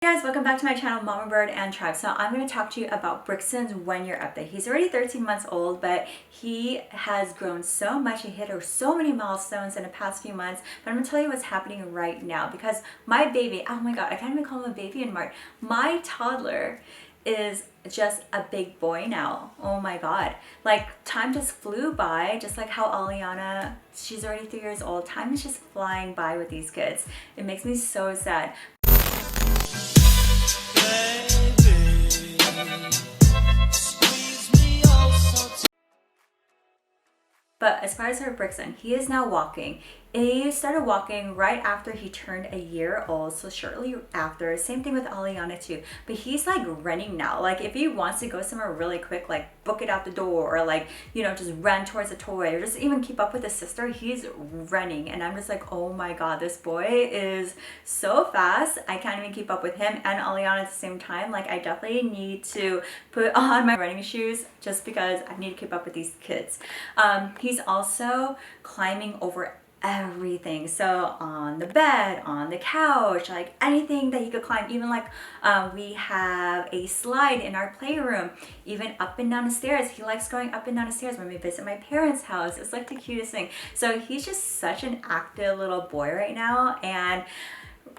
Hey guys, welcome back to my channel Mama Bird and Tribe. So I'm going to talk to you about Brixton's 1-year update. He's already 13 months old, but he has grown so much. He hit so many milestones in the past few months. But I'm going to tell you what's happening right now because my baby, oh my god, I can't even call him a baby anymore. My toddler is just a big boy now. Oh my god, like time just flew by, just like how Aliana, she's already 3 years old. Time is just flying by with these kids. It makes me so sad. But as far as her Brixton, he is now walking. He started walking right after he turned a year old, so shortly after. Same thing with Aliana too. But he's like running now. Like if he wants to go somewhere really quick, like book it out the door, or like, you know, just run towards a toy, or just even keep up with his sister, he's running. And I'm just like, oh my god, this boy is so fast. I can't even keep up with him and Aliana at the same time. Like I definitely need to put on my running shoes just because I need to keep up with these kids. He's also climbing over everything, so on the bed, on the couch, like anything that he could climb. Even like we have a slide in our playroom, even up and down the stairs. He likes going up and down the stairs when we visit my parents' house. It's like the cutest thing. So he's just such an active little boy right now, and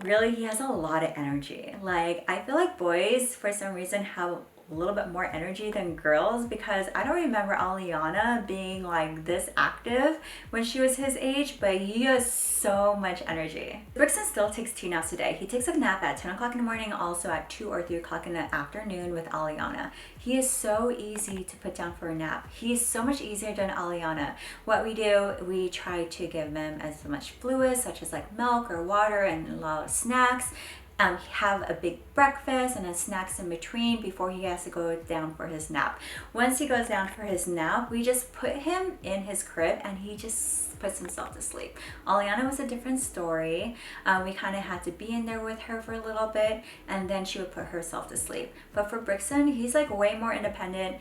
really he has a lot of energy. Like I feel like boys for some reason have a little bit more energy than girls, because I don't remember Aliana being like this active when she was his age, but he has so much energy. Brixton still takes 2 naps a day. He takes a nap at 10 o'clock in the morning, also at 2 or 3 o'clock in the afternoon with Aliana. He is so easy to put down for a nap. He's so much easier than Aliana. What we do, we try to give him as much fluids, such as like milk or water, and a lot of snacks. Have a big breakfast and then snacks in between before he has to go down for his nap. Once he goes down for his nap, we just put him in his crib and he just puts himself to sleep. Aliana was a different story. We kind of had to be in there with her for a little bit, and then she would put herself to sleep. But for Brixton, he's like way more independent.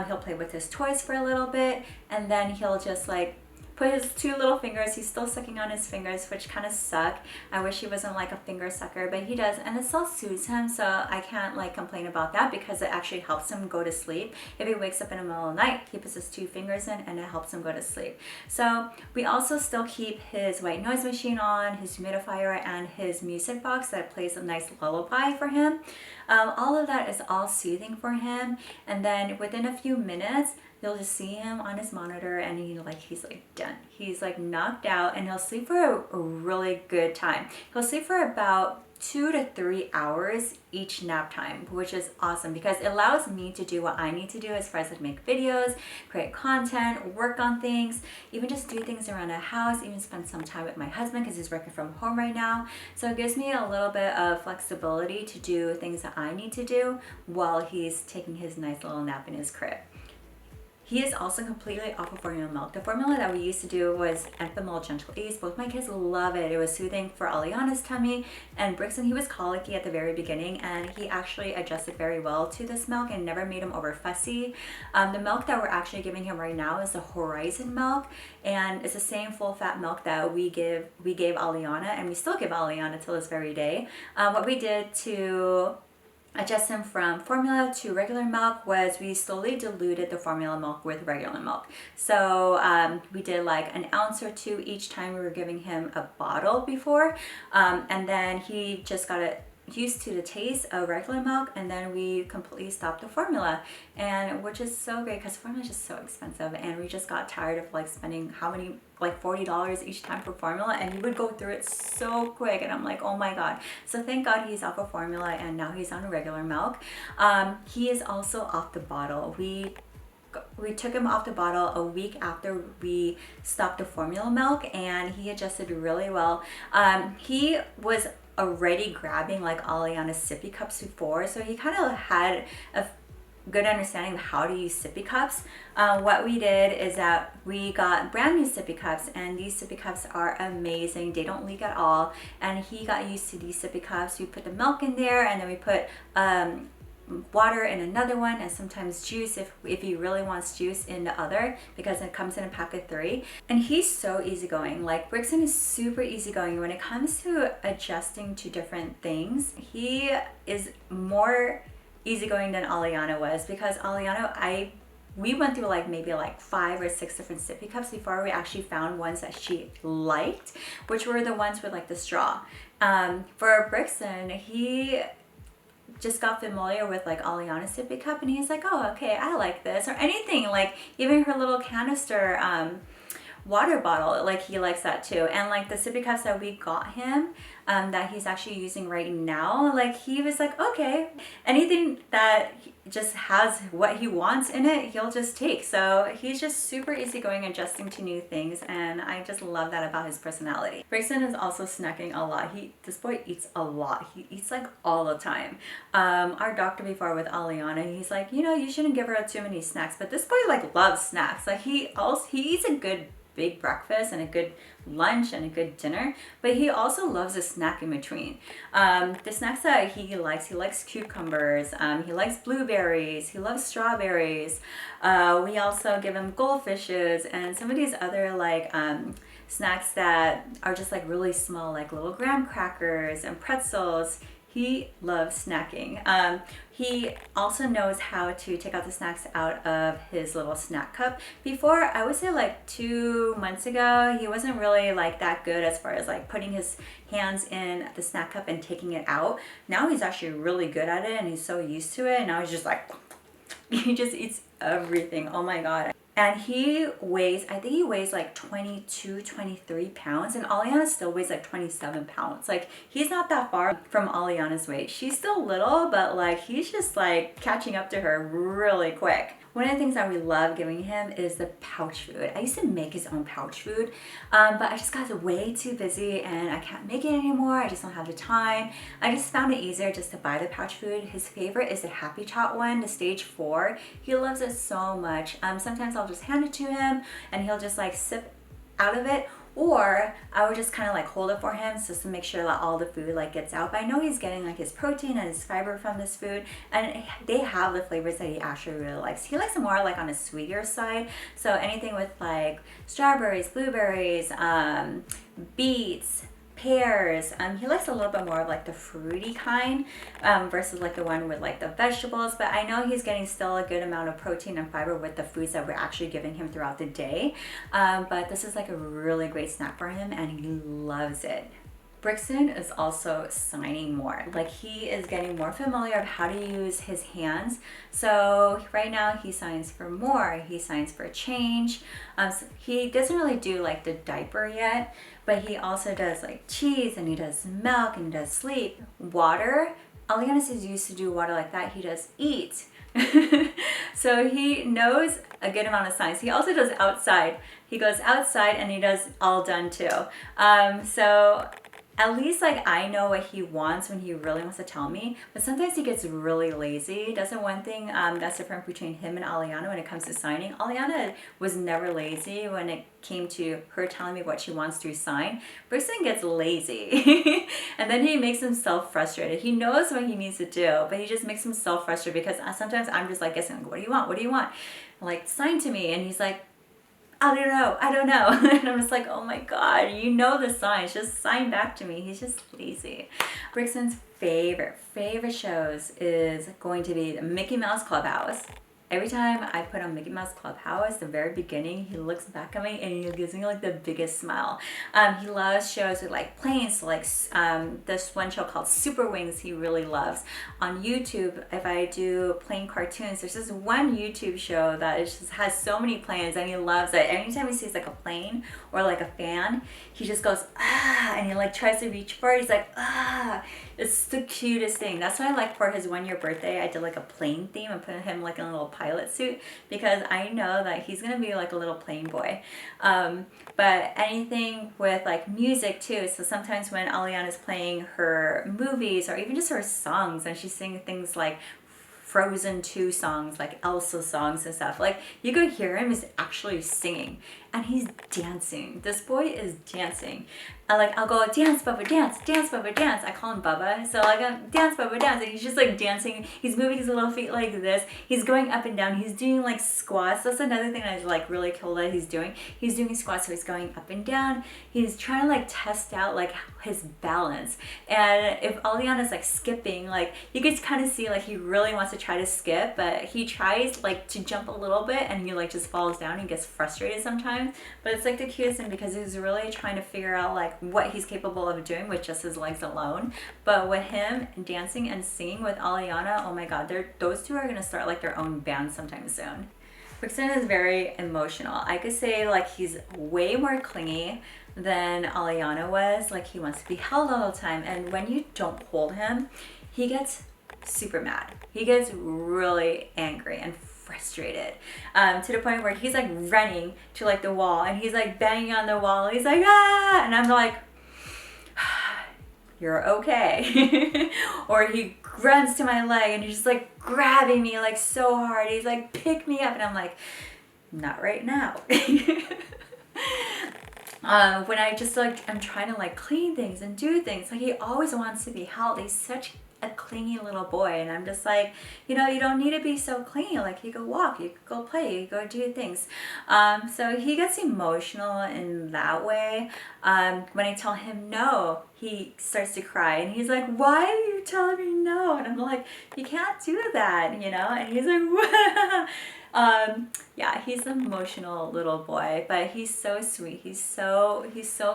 He'll play with his toys for a little bit, and then he'll just like put his 2 little fingers. He's still sucking on his fingers, which kind of suck. I wish he wasn't like a finger sucker, but he does, and it still soothes him, so I can't like complain about that because it actually helps him go to sleep. If he wakes up in the middle of the night, he puts his 2 fingers in and it helps him go to sleep. So we also still keep his white noise machine on, his humidifier, and his music box that plays a nice lullaby for him. All of that is all soothing for him, and then within a few minutes you'll just see him on his monitor and he's like done. He's like knocked out, and he'll sleep for a really good time. He'll sleep for about 2 to 3 hours each nap time, which is awesome because it allows me to do what I need to do as far as like make videos, create content, work on things, even just do things around the house, even spend some time with my husband because he's working from home right now. So it gives me a little bit of flexibility to do things that I need to do while he's taking his nice little nap in his crib. He is also completely off of formula milk. The formula that we used to do was Enfamil Gentle Ease. Both my kids love it. It was soothing for Aliana's tummy, and Brixton, he was colicky at the very beginning, and he actually adjusted very well to this milk and never made him over fussy. The milk that we're actually giving him right now is the Horizon milk, and it's the same full fat milk that we gave Aliana, and we still give Aliana till this very day. What we did to adjust him from formula to regular milk was we slowly diluted the formula milk with regular milk. So we did like an ounce or 2 each time we were giving him a bottle before, and then he just got used to the taste of regular milk, and then we completely stopped the formula, and which is so great because formula is just so expensive, and we just got tired of like spending like $40 each time for formula, and he would go through it so quick, and I'm like, oh my god. So thank god he's off of formula and now he's on regular milk. He is also off the bottle. We took him off the bottle a week after we stopped the formula milk, and he adjusted really well. He was already grabbing like Aliana's sippy cups before, so he kind of had a good understanding of how to use sippy cups. What we did is that we got brand new sippy cups, and these sippy cups are amazing. They don't leak at all, and he got used to these sippy cups. We put the milk in there, and then we put water in another one, and sometimes juice if he really wants juice in the other, because it comes in a pack of 3. And he's so easygoing. Like, Brixton is super easygoing when it comes to adjusting to different things. He is more easygoing than Aliana was, because Aliana, we went through like maybe like 5 or 6 different sippy cups before we actually found ones that she liked, which were the ones with like the straw. For Brixton, he just got familiar with like Aliana's sippy cup, and he's like, oh, okay, I like this, or anything, like even her little canister water bottle, like he likes that too. And like the sippy cups that we got him, that he's actually using right now, like he was like, okay, anything that just has what he wants in it, he'll just take. So he's just super easygoing, adjusting to new things, and I just love that about his personality. Brixton is also snacking a lot. This boy eats a lot. He eats like all the time. Our doctor before with Aliana, he's like, you know, you shouldn't give her too many snacks, but this boy like loves snacks. Like he eats a good big breakfast and a good lunch and a good dinner, but he also loves a snack in between. The snacks that he likes cucumbers, he likes blueberries, he loves strawberries. We also give him goldfishes and some of these other like snacks that are just like really small, like little graham crackers and pretzels. He loves snacking. He also knows how to take out the snacks out of his little snack cup. Before, I would say like 2 months ago, he wasn't really like that good as far as like putting his hands in the snack cup and taking it out. Now he's actually really good at it, and he's so used to it. And now he's just like, he just eats everything. Oh my God. And he weighs, I think he weighs like 22, 23 pounds, and Aliana still weighs like 27 pounds. Like, he's not that far from Aliana's weight. She's still little, but like he's just like catching up to her really quick. One of the things that we love giving him is the pouch food. I used to make his own pouch food, but I just got way too busy and I can't make it anymore. I just don't have the time. I just found it easier just to buy the pouch food. His favorite is the Happy Tot one, the stage 4. He loves it so much. Sometimes I'll just hand it to him and he'll just like sip out of it, or I would just kind of like hold it for him just to make sure that all the food like gets out. But I know he's getting like his protein and his fiber from this food, and they have the flavors that he actually really likes. He likes it more like on a sweeter side, so anything with like strawberries, blueberries, beets, pears. He likes a little bit more of like the fruity kind versus like the one with like the vegetables, but I know he's getting still a good amount of protein and fiber with the foods that we're actually giving him throughout the day. But this is like a really great snack for him, and he loves it. Brixton is also signing more. Like, he is getting more familiar of how to use his hands. So right now he signs for more, he signs for change. So he doesn't really do like the diaper yet, but he also does like cheese, and he does milk, and he does sleep. Water, Aliana is used to do water like that. He does eat. So he knows a good amount of signs. He also does outside. He goes outside and he does all done too. So at least like I know what he wants when he really wants to tell me, but sometimes he gets really lazy. That's the one thing that's different between him and Aliana when it comes to signing. Aliana was never lazy when it came to her telling me what she wants to sign. Brixton gets lazy and then he makes himself frustrated. He knows what he needs to do, but he just makes himself frustrated because sometimes I'm just like guessing, what do you want? What do you want? Like, sign to me. And he's like, I don't know. And I'm just like, oh my God, you know the signs, just sign back to me. He's just lazy. Brixton's favorite shows is going to be the Mickey Mouse Clubhouse. Every time I put on Mickey Mouse Clubhouse, the very beginning, he looks back at me and he gives me like the biggest smile. He loves shows with like planes, so like this one show called Super Wings he really loves. On YouTube, if I do plane cartoons, there's this one YouTube show that just has so many planes and he loves it. Anytime he sees like a plane or like a fan, he just goes, ah, and he like tries to reach for it. He's like, ah. It's the cutest thing. That's why, like, for his 1-year birthday, I did like a plane theme and put him like in a little pilot suit, because I know that he's gonna be like a little plane boy. But anything with like music too. So sometimes when Aliana's playing her movies or even just her songs, and she's singing things like Frozen 2 songs, like Elsa songs and stuff, like you could hear him is actually singing. and he's dancing. This boy is dancing. I'll go, dance, Bubba, dance, dance, Bubba, dance. I call him Bubba. So dance, Bubba, dance. And he's just like dancing. He's moving his little feet like this. He's going up and down. He's doing like squats. That's another thing I like really cool that he's doing. He's doing squats, so he's going up and down. He's trying to like test out like his balance. And if Aliana's like skipping, like you could kind of see like he really wants to try to skip, but he tries like to jump a little bit and he like just falls down and gets frustrated sometimes. But it's like the cutest thing because he's really trying to figure out like what he's capable of doing with just his legs alone. But with him dancing and singing with Aliana, oh my god, those two are gonna start like their own band sometime soon. Brixton is very emotional. I could say like he's way more clingy than Aliana was. Like he wants to be held all the time, and when you don't hold him, he gets super mad. He gets really angry and frustrated, to the point where he's like running to like the wall and he's like banging on the wall. He's like, ah, and I'm like, you're okay. Or he runs to my leg and he's just like grabbing me like so hard. He's like, pick me up, and I'm like, not right now. When I just like I'm trying to like clean things and do things, like he always wants to be held. He's such a clingy little boy, and I'm just like, you know, you don't need to be so clingy. Like you could walk, you could go play, you could go do things. So he gets emotional in that way. When I tell him no, he starts to cry and he's like, why are you telling me no? And I'm like, you can't do that, you know? And he's like, what? Yeah, he's an emotional little boy, but he's so sweet. He's so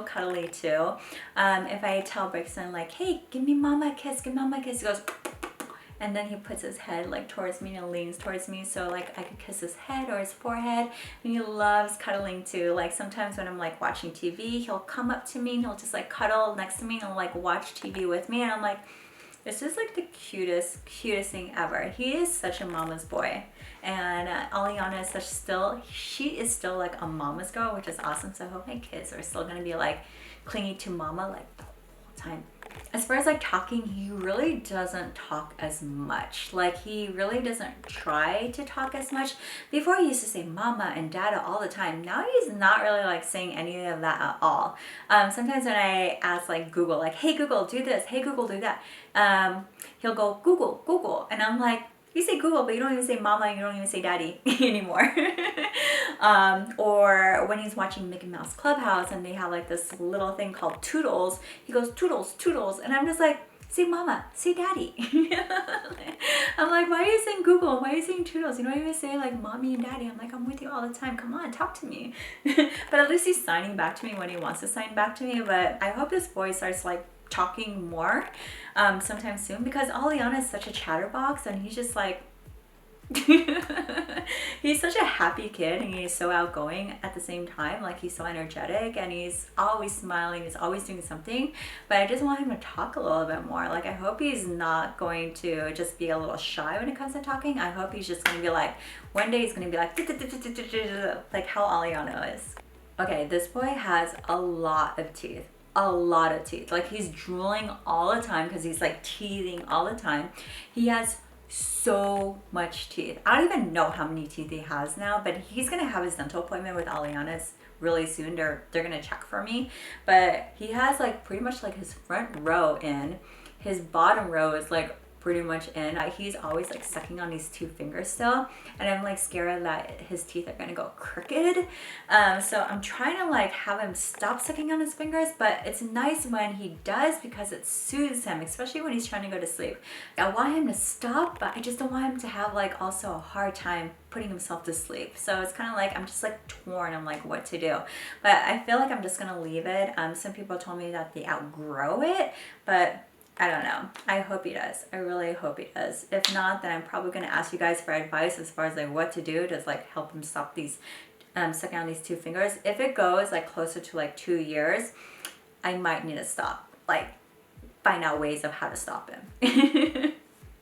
cuddly too. If I tell Brixton like, hey, give me mama a kiss, give mama a kiss, he goes, and then he puts his head like towards me and leans towards me so like I could kiss his head or his forehead. And he loves cuddling too. Like sometimes when I'm like watching TV, he'll come up to me and he'll just like cuddle next to me and like watch TV with me, and I'm like, this is like the cutest thing ever. He is such a mama's boy. And Aliana is she is still like a mama's girl, which is awesome. So I hope my kids are still gonna be like clingy to mama like the whole time. As far as like talking, he really doesn't talk as much. Like he really doesn't try to talk as much. Before he used to say mama and dada all the time. Now he's not really like saying any of that at all. Sometimes when I ask like Google, like, hey Google, do this, hey Google, do that, he'll go Google, and I'm like, you say Google, but you don't even say mama, and you don't even say daddy anymore. Or when he's watching Mickey Mouse Clubhouse and they have like this little thing called Toodles, he goes Toodles, Toodles, and I'm just like, say mama, say daddy. I'm like, why are you saying Google? Why are you saying Toodles? You don't even say like mommy and daddy. I'm like, I'm with you all the time. Come on, talk to me. But at least he's signing back to me when he wants to sign back to me. But I hope this boy starts like talking more sometime soon, because Aliana is such a chatterbox and he's just like he's such a happy kid and he's so outgoing at the same time. Like he's so energetic and he's always smiling, he's always doing something. But I just want him to talk a little bit more. Like I hope he's not going to just be a little shy when it comes to talking. I hope he's just going to be like, one day he's going to be like how Aliana is. Okay, this boy has a lot of teeth. Like he's drooling all the time because he's like teething all the time. He has so much teeth. I don't even know how many teeth he has now, but he's gonna have his dental appointment with Aliana's really soon. They're gonna check for me, but he has like pretty much like his front row in, his bottom row is like pretty much in. He's always like sucking on these two fingers still, and I'm like scared that his teeth are gonna go crooked. So I'm trying to like have him stop sucking on his fingers, but it's nice when he does because it soothes him, especially when he's trying to go to sleep. I want him to stop, but I just don't want him to have like also a hard time putting himself to sleep. So it's kind of like I'm just like torn. I'm like what to do, but I feel like I'm just gonna leave it. Some people told me that they outgrow it, but I don't know. I hope he does. I really hope he does. If not, then I'm probably going to ask you guys for advice as far as like what to do to like help him stop these sucking on these two fingers. If it goes like closer to like 2 years, I might need to stop, like find out ways of how to stop him.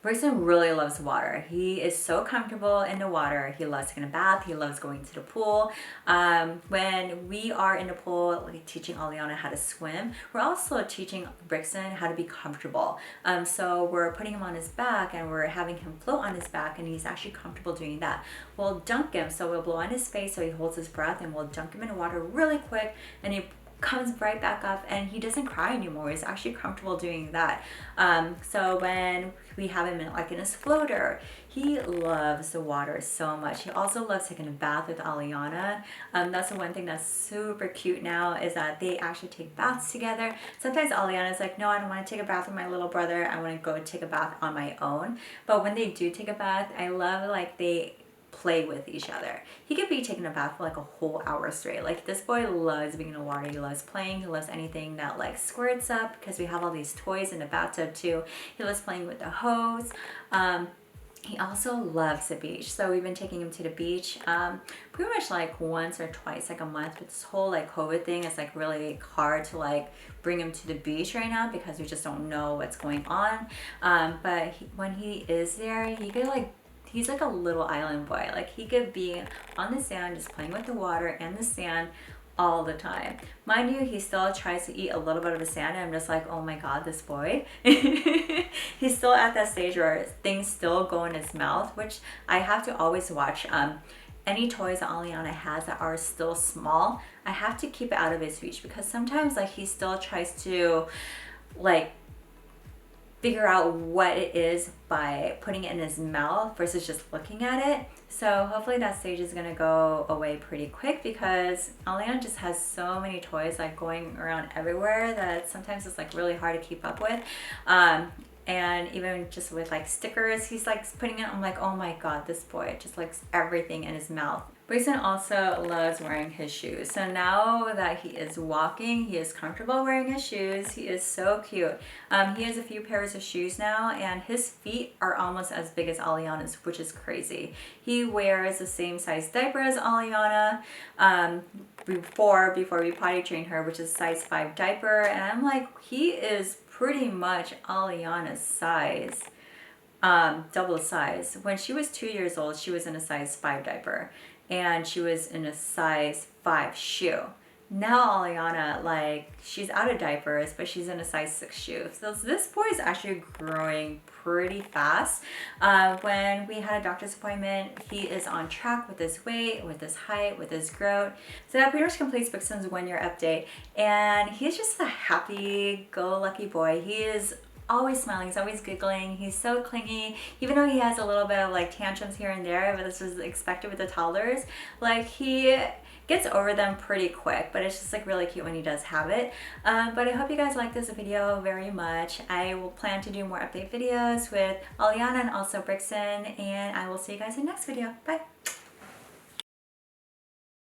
Brixton really loves water. He is so comfortable in the water. He loves taking a bath. He loves going to the pool. When we are in the pool, like teaching Aliana how to swim, we're also teaching Brixton how to be comfortable. So we're putting him on his back and we're having him float on his back, and he's actually comfortable doing that. We'll dunk him, so we'll blow on his face so he holds his breath, and we'll dunk him in the water really quick, and he comes right back up and he doesn't cry anymore. He's actually comfortable doing that. So when we have him in his floater, he loves the water so much. He also loves taking a bath with Aliana. That's the one thing that's super cute now, is that they actually take baths together. Sometimes Aliana's like, no, I don't want to take a bath with my little brother. I want to go take a bath on my own. But when they do take a bath, I love like they play with each other. He could be taking a bath for like a whole hour straight. Like this boy loves being in the water. He loves playing. He loves anything that like squirts up, because we have all these toys in the bathtub too. He loves playing with the hose. He also loves the beach. So we've been taking him to the beach pretty much like once or twice like a month. But this whole like COVID thing, is like really hard to like bring him to the beach right now because we just don't know what's going on. But when he is there, he could like, he's like a little island boy. Like he could be on the sand just playing with the water and the sand all the time. Mind you, he still tries to eat a little bit of the sand, and I'm just like, oh my god, this boy. He's still at that stage where things still go in his mouth, which I have to always watch. Any toys that Aliana has that are still small, I have to keep it out of his reach, because sometimes like he still tries to like figure out what it is by putting it in his mouth versus just looking at it. So hopefully that stage is gonna go away pretty quick, because Aliana just has so many toys like going around everywhere that sometimes it's like really hard to keep up with. And even just with like stickers, he's like putting it, I'm like, oh my god, this boy just likes everything in his mouth. Brixton also loves wearing his shoes. So now that he is walking, he is comfortable wearing his shoes. He is so cute. He has a few pairs of shoes now, and his feet are almost as big as Aliana's, which is crazy. He wears the same size diaper as Aliana before we potty trained her, which is size 5 diaper. And I'm like, he is pretty much Aliana's size, double size. When she was 2 years old, she was in a size 5 diaper, and she was in a size 5 shoe. Now Aliana, like, she's out of diapers, but she's in a size 6 shoe. So this boy is actually growing pretty fast. When we had a doctor's appointment, he is on track with his weight, with his height, with his growth. So that pretty much completes Brixton's 1-year update. And he's just a happy-go-lucky boy. He is always smiling, he's always giggling, he's so clingy, even though he has a little bit of like tantrums here and there, but this was expected with the toddlers. Like he gets over them pretty quick, but it's just like really cute when he does have it. But I hope you guys like this video very much. I will plan to do more update videos with Aliana and also Brixton, and I will see you guys in the next video. Bye!